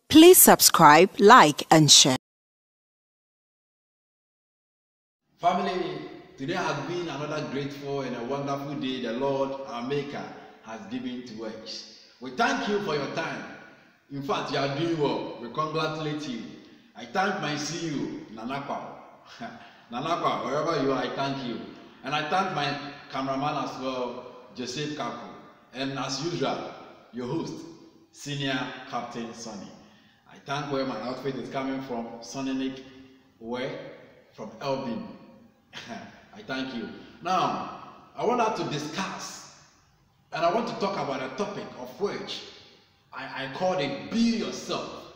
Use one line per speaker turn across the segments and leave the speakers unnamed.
Please subscribe, like, and share.
Family, today has been another grateful and a wonderful day the Lord, our Maker, has given to us. We thank you for your time. In fact, you are doing well. We congratulate you. I thank my CEO, Nanakwa. Nanakwa, wherever you are, I thank you. And I thank my cameraman as well, Joseph Kaku. And as usual, your host, Senior Captain Sonny. I thank where my outfit is coming from, Sonny Nick, where? From Elvin. I thank you. Now, I want us to discuss, and I want to talk about a topic of which I called it be yourself.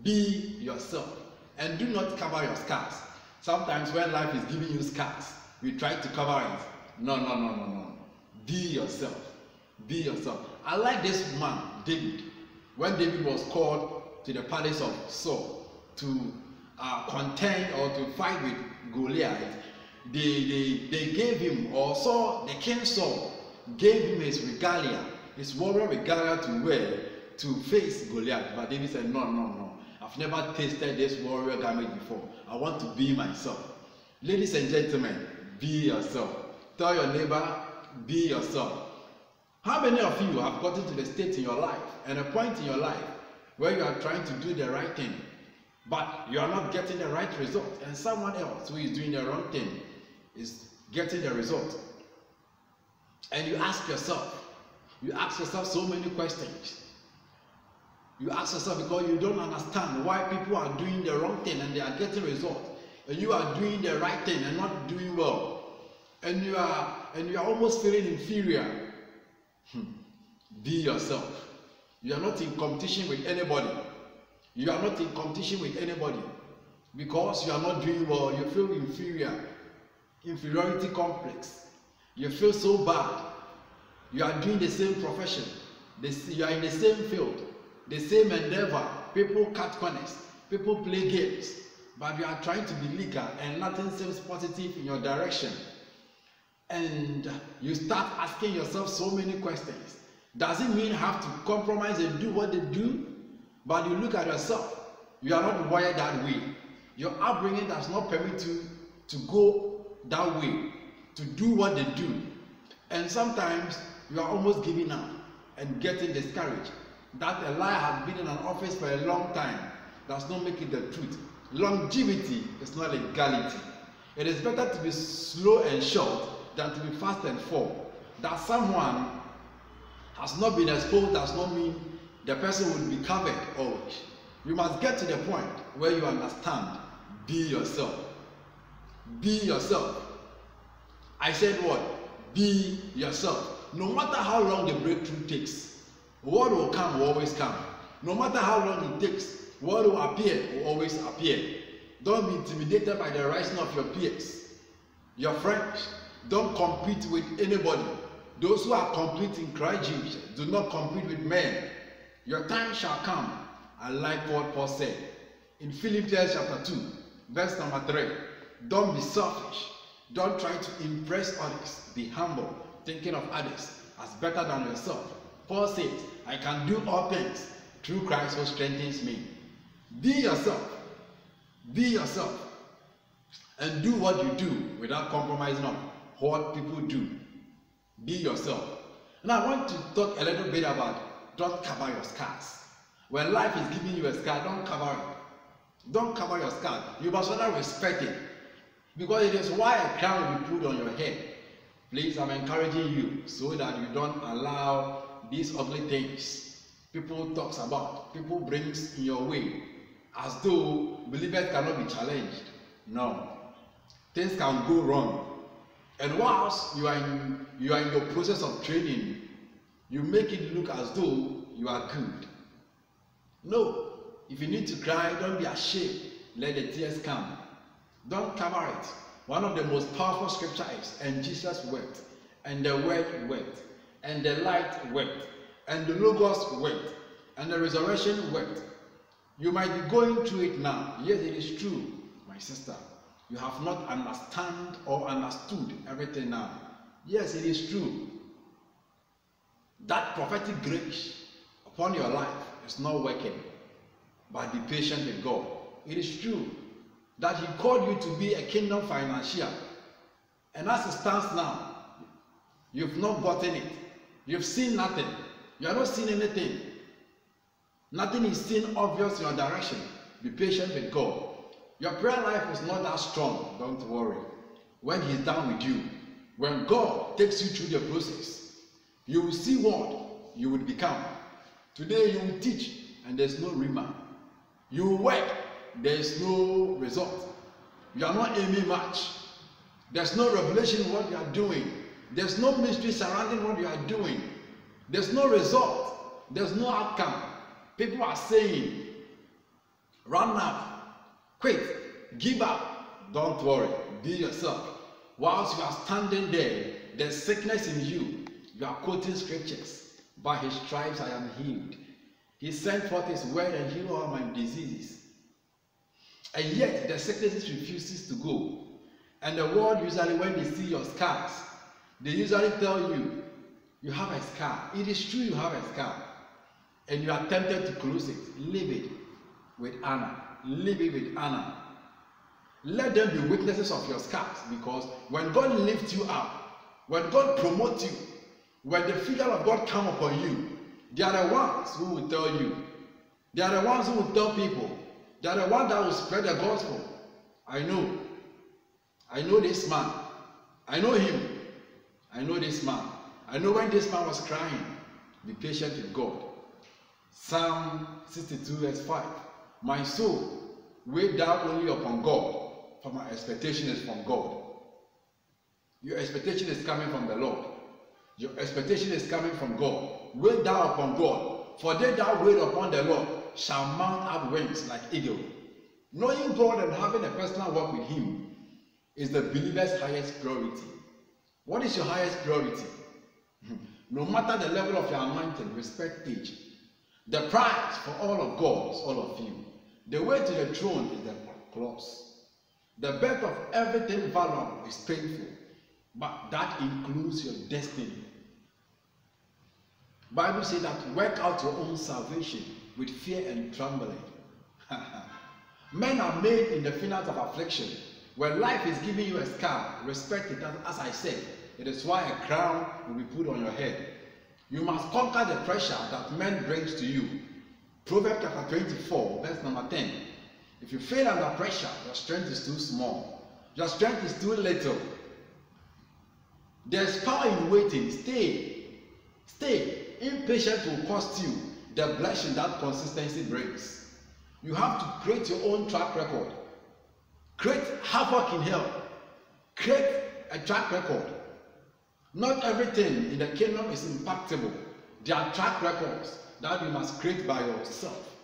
Be yourself. And do not cover your scars. Sometimes when life is giving you scars, we try to cover it. No. Be yourself. Be yourself. I like this man, David. When David was called to the palace of Saul to contend or to fight with Goliath, they gave him, or Saul, the king Saul, gave him his regalia, his warrior regalia to wear to face Goliath. But David said, no. I've never tasted this warrior garment before. I want to be myself. Ladies and gentlemen, be yourself. Tell your neighbor, be yourself. How many of you have gotten to the state in your life and a point in your life where you are trying to do the right thing, but you are not getting the right result, and someone else who is doing the wrong thing is getting the result? And you ask yourself so many questions. You ask yourself because you don't understand why people are doing the wrong thing and they are getting results, and you are doing the right thing and not doing well, and you are almost feeling inferior. Be yourself. You are not in competition with anybody. You are not in competition with anybody because you are not doing well. You feel inferiority complex. You feel so bad. You are doing the same profession. You are in the same field, the same endeavor. People cut corners. People play games. But you are trying to be legal and nothing seems positive in your direction. And you start asking yourself so many questions. Does it mean you have to compromise and do what they do? But you look at yourself, you are not wired that way. Your upbringing does not permit you to go that way, to do what they do. And sometimes you are almost giving up and getting discouraged. That a liar has been in an office for a long time does not make it the truth. Longevity is not legality. It is better to be slow and short than to be fast and fall. That someone has not been exposed does not mean the person will be covered always. You must get to the point where you understand. Be yourself. Be yourself. I said what? Be yourself. No matter how long the breakthrough takes, what will come will always come. No matter how long it takes, what will appear will always appear. Don't be intimidated by the rising of your peers, your friends. Don't compete with anybody. Those who are complete in Christ Jesus do not compete with men. Your time shall come. I like what Paul said in Philippians chapter 2, verse number 3. Don't be selfish. Don't try to impress others. Be humble, thinking of others as better than yourself. Paul says, I can do all things through Christ who strengthens me. Be yourself. Be yourself. And do what you do without compromising on what people do. Be yourself. Now I want to talk a little bit about don't cover your scars. When life is giving you a scar, don't cover it. Don't cover your scar. You must rather respect it, because it is why a crown will be put on your head. Please, I'm encouraging you so that you don't allow these ugly things people talks about, people brings in your way, as though believers cannot be challenged. No, things can go wrong. And whilst you are in your process of training, you make it look as though you are good. No, if you need to cry, don't be ashamed. Let the tears come. Don't cover it. One of the most powerful scriptures is, and Jesus wept, and the word wept, and the light wept, and the Logos wept, and the resurrection wept. You might be going through it now. Yes, it is true, my sister. You have not understand or understood everything now. Yes, it is true. That prophetic grace upon your life is not working. but be patient with God. It is true that He called you to be a kingdom financier, and as it stands now, you've not gotten it. You've seen nothing. You are not seeing anything. Nothing is seen obvious in your direction. Be patient with God. Your prayer life is not that strong. Don't worry. When He's done with you, when God takes you through the process, you will see what you would become. Today you will teach and there's no remand. You will work, there is no result. You are not aiming much. There's no revelation in what you are doing. There's no mystery surrounding what you are doing. There's no result. There's no outcome. People are saying, run up, quit, give up. Don't worry, be yourself. Whilst you are standing there, there's sickness in you. You are quoting scriptures. By His stripes I am healed. He sent forth His word and healed all my diseases. And yet the sickness refuses to go. And the world usually, when they see your scars, they usually tell you, you have a scar. It is true you have a scar. And you are tempted to close it. Leave it with honor. Leave it with honor. Let them be witnesses of your scars, because when God lifts you up, when God promotes you, when the figure of God comes upon you, they are the ones who will tell you. They are the ones who will tell people. They are the ones that will spread the gospel. I know this man. I know him. I know this man. I know when this man was crying. Be patient with God. Psalm 62 verse 5. My soul, wait thou only upon God, for my expectation is from God. Your expectation is coming from the Lord. Your expectation is coming from God. Wait thou upon God, for they that wait upon the Lord shall mount up wings like eagle. Knowing God and having a personal walk with Him is the believer's highest priority. What is your highest priority? No matter the level of your anointing, respect age. The price for all of God is all of you. The way to the throne is the cross. The birth of everything valuable is painful, but that includes your destiny. Bible says that work out your own salvation with fear and trembling. Men are made in the finance of affliction. When life is giving you a scar, respect it. As I said, it is why a crown will be put on your head. You must conquer the pressure that men brings to you. Proverbs chapter 24, verse number 10. If you fail under pressure, your strength is too small. Your strength is too little. There's power in waiting. Stay. Impatience will cost you the blessing that consistency brings. You have to create your own track record. Create havoc in hell. Create a track record. Not everything in the kingdom is impactable. There are track records that you must create by yourself.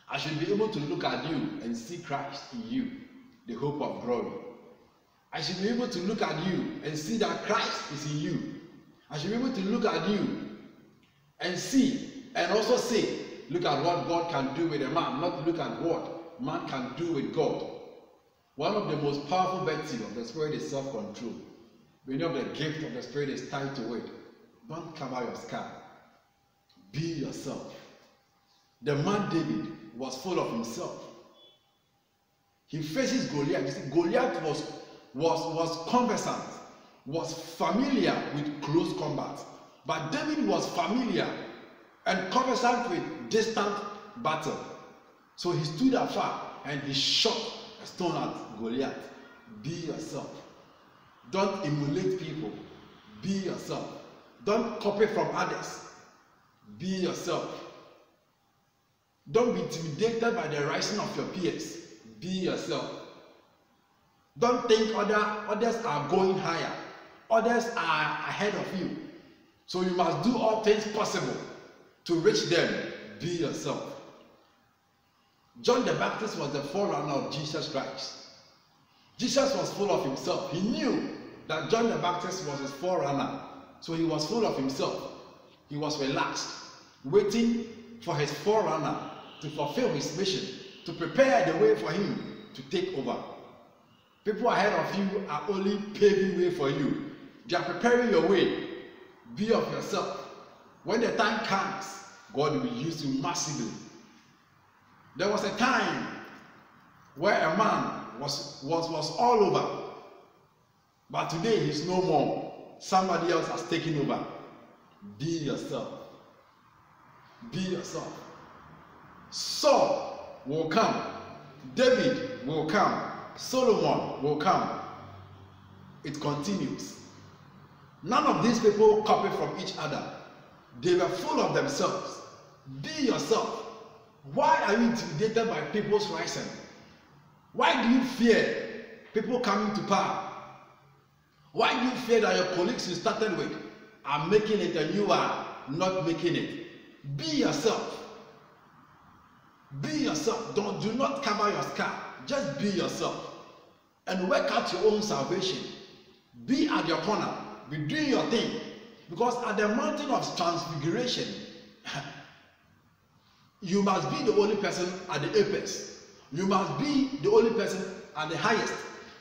I should be able to look at you and see Christ in you, the hope of glory. I should be able to look at you and see that Christ is in you. I should be able to look at you and see and also say, look at what God can do with a man, not look at what man can do with God. One of the most powerful virtues of the Spirit is self-control. Many of the gift of the Spirit is tied to it. Don't cover your scar. Be yourself. The man David was full of himself. He faces Goliath. You see, Goliath was conversant, was familiar with close combat. But David was familiar and conversant with distant battle. So he stood afar and he shot a stone at Goliath. Be yourself. Don't emulate people. Be yourself. Don't copy from others. Be yourself. Don't be intimidated by the rising of your peers. Be yourself. Don't think others are going higher. Others are ahead of you. So you must do all things possible to reach them. Be yourself. John the Baptist was the forerunner of Jesus Christ. Jesus was full of himself. He knew that John the Baptist was his forerunner. So he was full of himself. He was relaxed, waiting for his forerunner to fulfill his mission, to prepare the way for him to take over. People ahead of you are only paving way for you. They are preparing your way. Be of yourself. When the time comes, God will use you massively. There was a time where a man was all over, but today he's no more. Somebody else has taken over. Be yourself. Be yourself. Saul will come. David will come. Solomon will come. It continues. None of these people copy from each other. They were full of themselves. Be yourself. Why are you intimidated by people's rising? Why do you fear people coming to power? Why do you fear that your colleagues you started with are making it and you are not making it? Be yourself. Be yourself. Do not cover your scar. Just be yourself. And work out your own salvation. Be at your corner. Be doing your thing. Because at the mountain of transfiguration, you must be the only person at the apex. You must be the only person at the highest.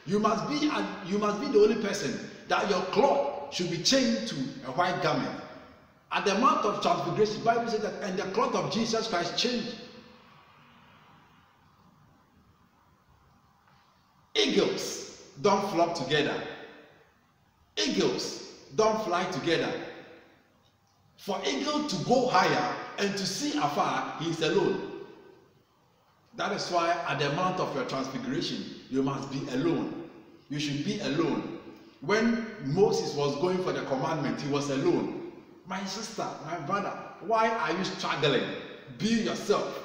You must be the only person that your cloth should be changed to a white garment. At the mount of transfiguration, the Bible says that, and the cloth of Jesus Christ changed. Eagles don't flock together. Eagles don't fly together. For eagle to go higher and to see afar, he is alone. That is why at the mount of your transfiguration, you must be alone. You should be alone. When Moses was going for the commandment, he was alone. My sister, my brother, why are you struggling? Be yourself.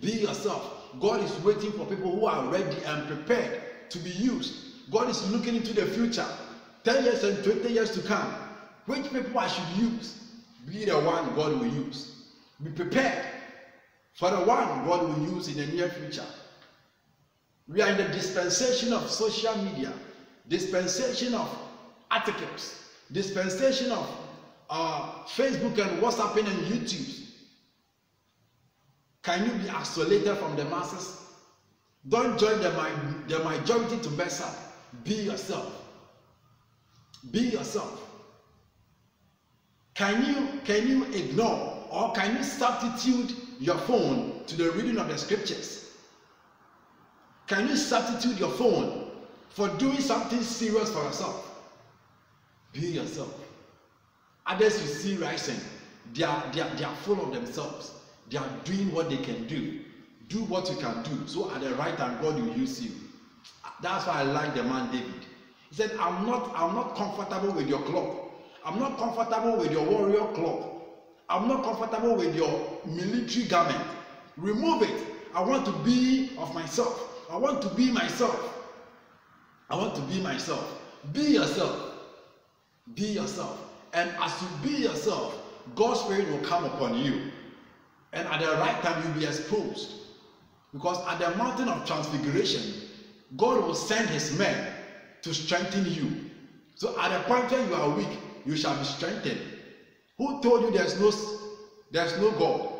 Be yourself. God is waiting for people who are ready and prepared to be used. God is looking into the future, 10 years and 20 years to come. Which people I should use? Be the one God will use. Be prepared for the one God will use in the near future. We are in the dispensation of social media, dispensation of articles, dispensation of Facebook and WhatsApp and YouTube. Can you be isolated from the masses? Don't join the majority to mess up. Be yourself. Be yourself. Can you ignore or can you substitute your phone to the reading of the scriptures? Can you substitute your phone for doing something serious for yourself? Be yourself. Others you see rising, they are full of themselves. They are doing what they can do. Do what you can do. So at the right time, God will use you. That's why I like the man David. He said, I'm not comfortable with your cloth. I'm not comfortable with your warrior cloth. I'm not comfortable with your military garment. Remove it. I want to be of myself. I want to be myself. I want to be myself. Be yourself. Be yourself. And as you be yourself, God's Spirit will come upon you. And at the right time, you'll be exposed. Because at the mountain of transfiguration, God will send his men to strengthen you. So at the point when you are weak, you shall be strengthened. Who told you there's no God?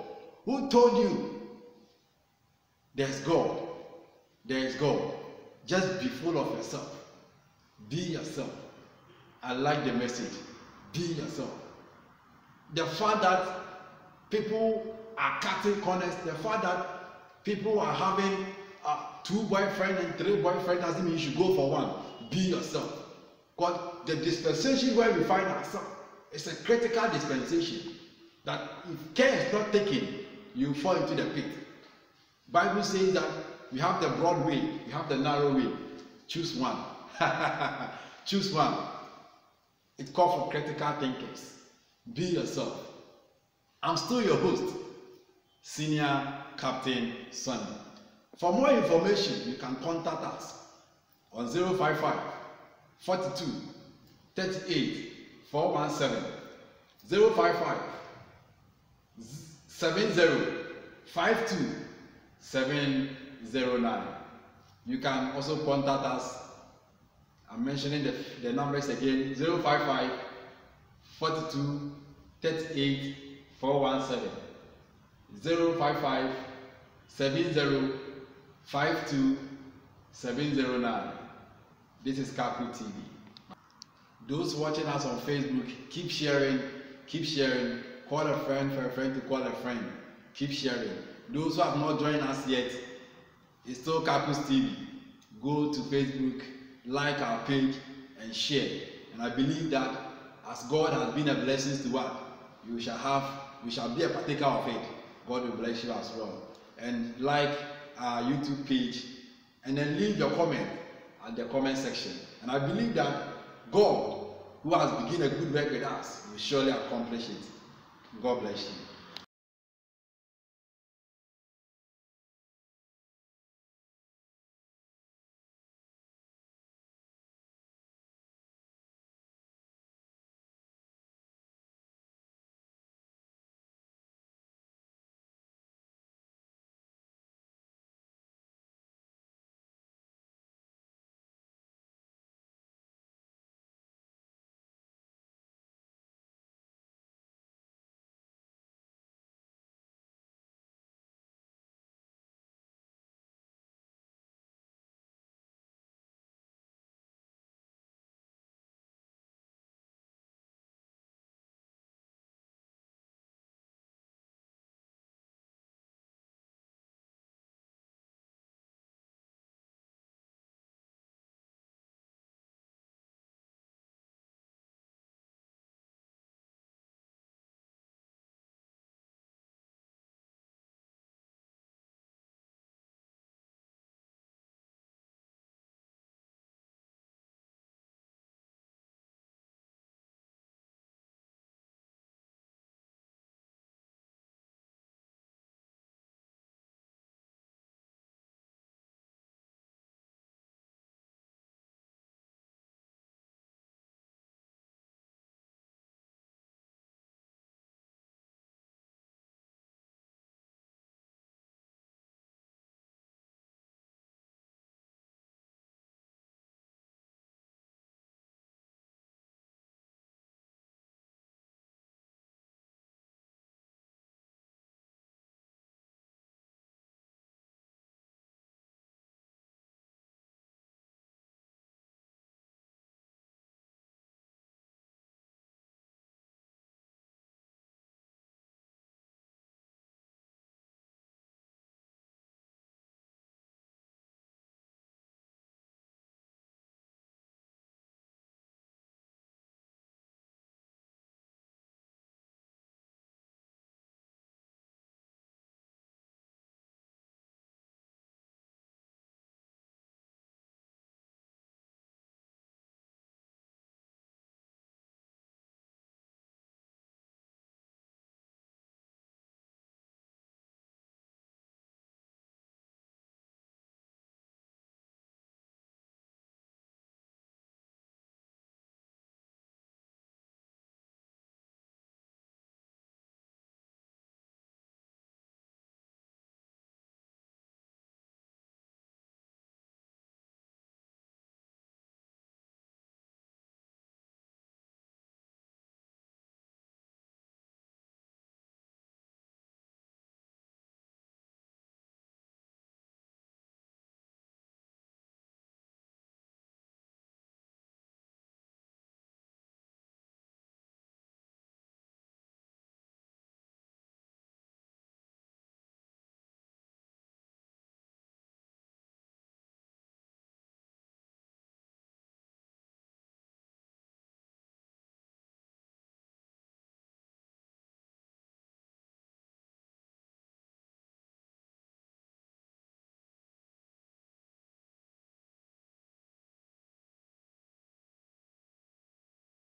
Who told you there's God? There is God. Just be full of yourself. Be yourself. I like the message. Be yourself. The fact that people are cutting corners, the fact that people are having 2 boyfriends and 3 boyfriends doesn't mean you should go for one. Be yourself. Because the dispensation where we find ourselves is a critical dispensation that if care is not taken, you fall into the pit. Bible says that we have the broad way, we have the narrow way. Choose one. Choose one. It calls for critical thinkers. Be yourself. I'm still your host, Senior Captain Sonny. For more information, you can contact us on 055 42 38 417 055 70 52 709. You can also contact us. I'm mentioning the numbers again: 055 42 38 417 055 70 52 709. This is Kaku TV. Those watching us on Facebook, keep sharing, keep sharing. Call a friend for a friend to call a friend. Keep sharing. Those who have not joined us yet, it's still Kakus TV. Go to Facebook, like our page, and share. And I believe that as God has been a blessing to us, we shall be a partaker of it. God will bless you as well. And like our YouTube page, and then leave your comment at the comment section. And I believe that God, who has begun a good work with us, will surely accomplish it. God bless you.